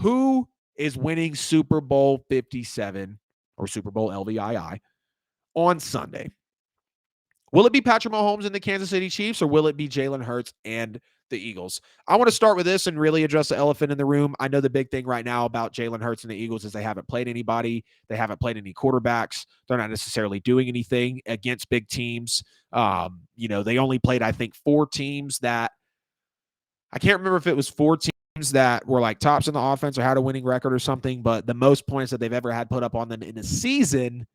Who is winning Super Bowl 57 or Super Bowl LVII on Sunday? Will it be Patrick Mahomes and the Kansas City Chiefs, or will it be Jalen Hurts and the Eagles? I want to start with this and really address the elephant in the room. I know the big thing right now about Jalen Hurts and the Eagles is they haven't played anybody. They haven't played any quarterbacks. They're not necessarily doing anything against big teams. They only played, I think, 4 teams that I can't remember if it was 4 teams that were like tops in the offense or had a winning record or something, but the most points that they've ever had put up on them in a season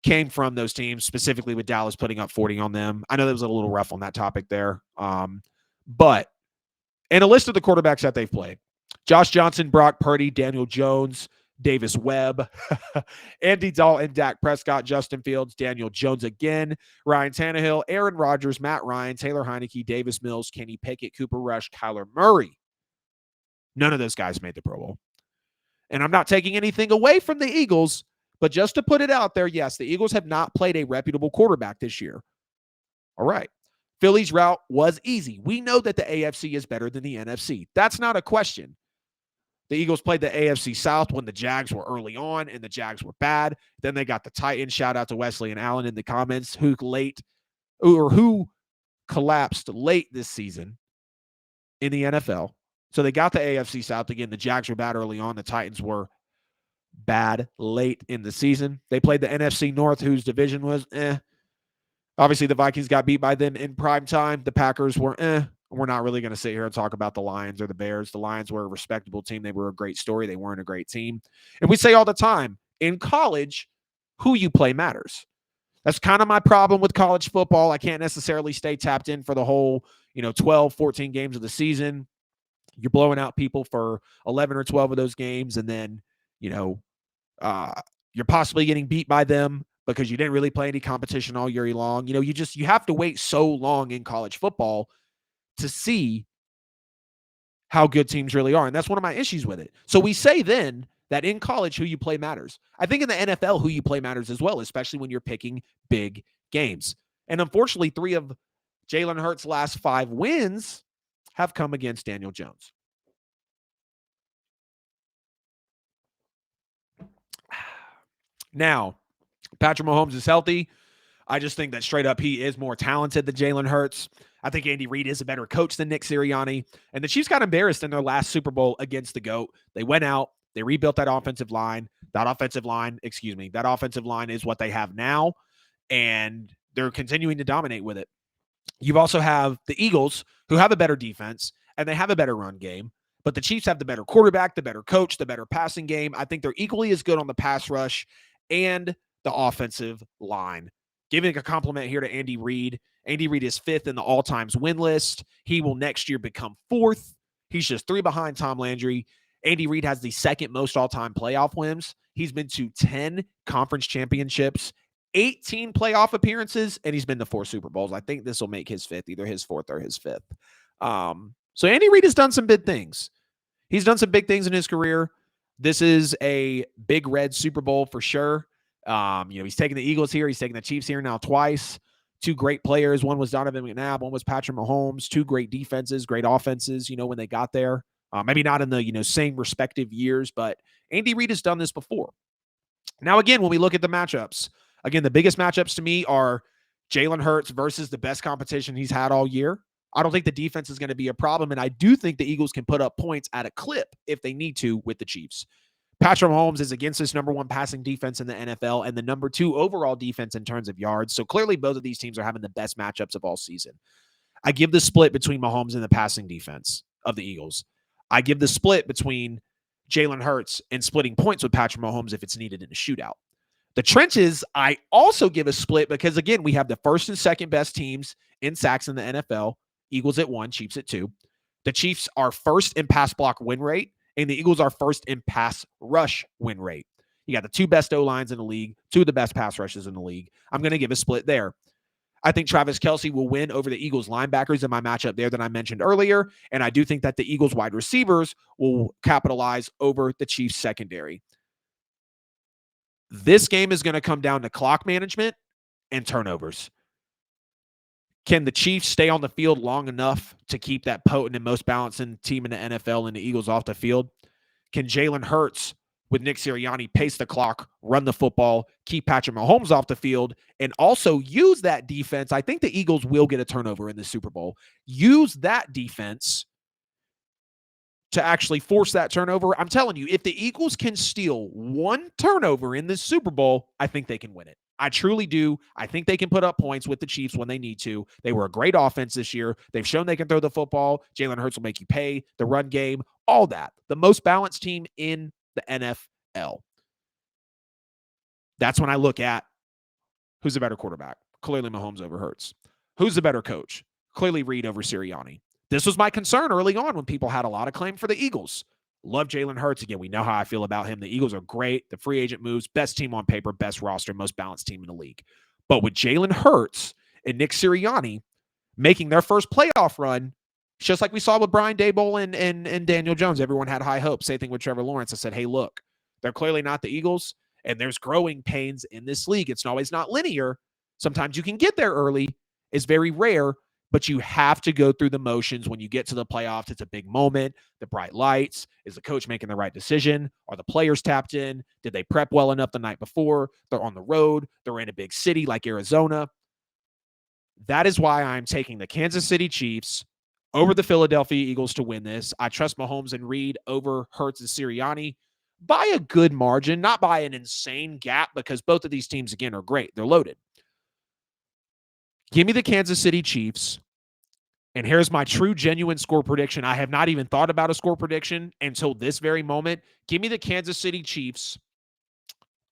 came from those teams, specifically with Dallas putting up 40 on them. I know that was a little rough on that topic there. But in a list of the quarterbacks that they've played, Josh Johnson, Brock Purdy, Daniel Jones, Davis Webb, Andy Dalton, Dak Prescott, Justin Fields, Daniel Jones again, Ryan Tannehill, Aaron Rodgers, Matt Ryan, Taylor Heineke, Davis Mills, Kenny Pickett, Cooper Rush, Kyler Murray. None of those guys made the Pro Bowl. And I'm not taking anything away from the Eagles, but just to put it out there, yes, the Eagles have not played a reputable quarterback this year. All right. Philly's route was easy. We know that the AFC is better than the NFC. That's not a question. The Eagles played the AFC South when the Jags were early on and the Jags were bad. Then they got the Titans. Shout out to Wesley and Allen in the comments who collapsed late this season in the NFL. So they got the AFC South again. The Jags were bad early on. The Titans were bad late in the season. They played the NFC North, whose division was Obviously, the Vikings got beat by them in prime time. The Packers were We're not really going to sit here and talk about the Lions or the Bears. The Lions were a respectable team. They were a great story. They weren't a great team. And we say all the time, in college, who you play matters. That's kind of my problem with college football. I can't necessarily stay tapped in for the whole, 12, 14 games of the season. You're blowing out people for 11 or 12 of those games, and then, you're possibly getting beat by them because you didn't really play any competition all year long. You have to wait so long in college football to see how good teams really are. And that's one of my issues with it. So we say then that in college, who you play matters. I think in the NFL, who you play matters as well, especially when you're picking big games. And unfortunately, 3 of Jalen Hurts' last 5 wins have come against Daniel Jones. Now, Patrick Mahomes is healthy. I just think that straight up he is more talented than Jalen Hurts. I think Andy Reid is a better coach than Nick Sirianni. And the Chiefs got embarrassed in their last Super Bowl against the GOAT. They went out. They rebuilt that offensive line. That offensive line is what they have now. And they're continuing to dominate with it. You also have the Eagles, who have a better defense, and they have a better run game. But the Chiefs have the better quarterback, the better coach, the better passing game. I think they're equally as good on the pass rush and the offensive line. Giving a compliment here to Andy Reid. Andy Reid is 5th in the all-times win list. He will next year become 4th. He's just 3 behind Tom Landry. Andy Reid has the 2nd most all-time playoff wins. He's been to 10 conference championships, 18 playoff appearances, and he's been to 4 Super Bowls. I think this will make his 5th, either his 4th or his 5th. So Andy Reid has done some big things. He's done some big things in his career. This is a big red Super Bowl for sure. He's taking the Eagles here. He's taking the Chiefs here now twice. 2 great players. One was Donovan McNabb. One was Patrick Mahomes. 2 great defenses, great offenses, when they got there. Maybe not in the, same respective years, but Andy Reid has done this before. Now, again, when we look at the matchups, again, the biggest matchups to me are Jalen Hurts versus the best competition he's had all year. I don't think the defense is going to be a problem, and I do think the Eagles can put up points at a clip if they need to with the Chiefs. Patrick Mahomes is against this number 1 passing defense in the NFL and the number 2 overall defense in terms of yards. So clearly both of these teams are having the best matchups of all season. I give the split between Mahomes and the passing defense of the Eagles. I give the split between Jalen Hurts and splitting points with Patrick Mahomes if it's needed in a shootout. The trenches, I also give a split because, again, we have the 1st and 2nd best teams in sacks in the NFL. Eagles at 1, Chiefs at 2. The Chiefs are 1st in pass block win rate, and the Eagles are 1st in pass rush win rate. You got the 2 best O-lines in the league, 2 of the best pass rushes in the league. I'm going to give a split there. I think Travis Kelce will win over the Eagles linebackers in my matchup there that I mentioned earlier, and I do think that the Eagles wide receivers will capitalize over the Chiefs secondary. This game is going to come down to clock management and turnovers. Can the Chiefs stay on the field long enough to keep that potent and most balanced team in the NFL and the Eagles off the field? Can Jalen Hurts with Nick Sirianni pace the clock, run the football, keep Patrick Mahomes off the field, and also use that defense? I think the Eagles will get a turnover in the Super Bowl. Use that defense to actually force that turnover. I'm telling you, if the Eagles can steal one turnover in this Super Bowl, I think they can win it. I truly do. I think they can put up points with the Chiefs when they need to. They were a great offense this year. They've shown they can throw the football. Jalen Hurts will make you pay, the run game, all that. The most balanced team in the NFL. That's when I look at who's a better quarterback. Clearly Mahomes over Hurts. Who's the better coach? Clearly Reid over Sirianni. This was my concern early on when people had a lot of claim for the Eagles. Love Jalen Hurts. Again, we know how I feel about him. The Eagles are great. The free agent moves, best team on paper, best roster, most balanced team in the league. But with Jalen Hurts and Nick Sirianni making their first playoff run, just like we saw with Brian Daboll and Daniel Jones, everyone had high hopes. Same thing with Trevor Lawrence. I said, hey, look, they're clearly not the Eagles, and there's growing pains in this league. It's always not linear. Sometimes you can get there early. It's very rare. But you have to go through the motions when you get to the playoffs. It's a big moment. The bright lights. Is the coach making the right decision? Are the players tapped in? Did they prep well enough the night before? They're on the road. They're in a big city like Arizona. That is why I'm taking the Kansas City Chiefs over the Philadelphia Eagles to win this. I trust Mahomes and Reid over Hurts and Sirianni by a good margin, not by an insane gap, because both of these teams, again, are great. They're loaded. Give me the Kansas City Chiefs. And here's my true, genuine score prediction. I have not even thought about a score prediction until this very moment. Give me the Kansas City Chiefs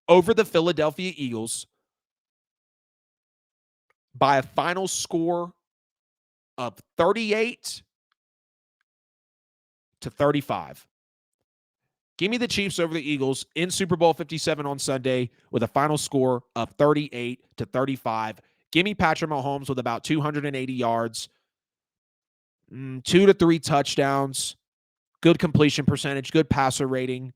over the Philadelphia Eagles by a final score of 38-35. Give me the Chiefs over the Eagles in Super Bowl 57 on Sunday with a final score of 38-35. Give me Patrick Mahomes with about 280 yards, 2 to 3 touchdowns, good completion percentage, good passer rating.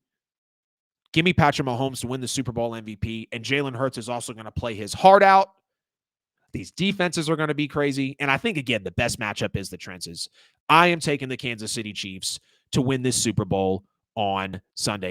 Give me Patrick Mahomes to win the Super Bowl MVP, and Jalen Hurts is also going to play his heart out. These defenses are going to be crazy, and I think, again, the best matchup is the trenches. I am taking the Kansas City Chiefs to win this Super Bowl on Sunday.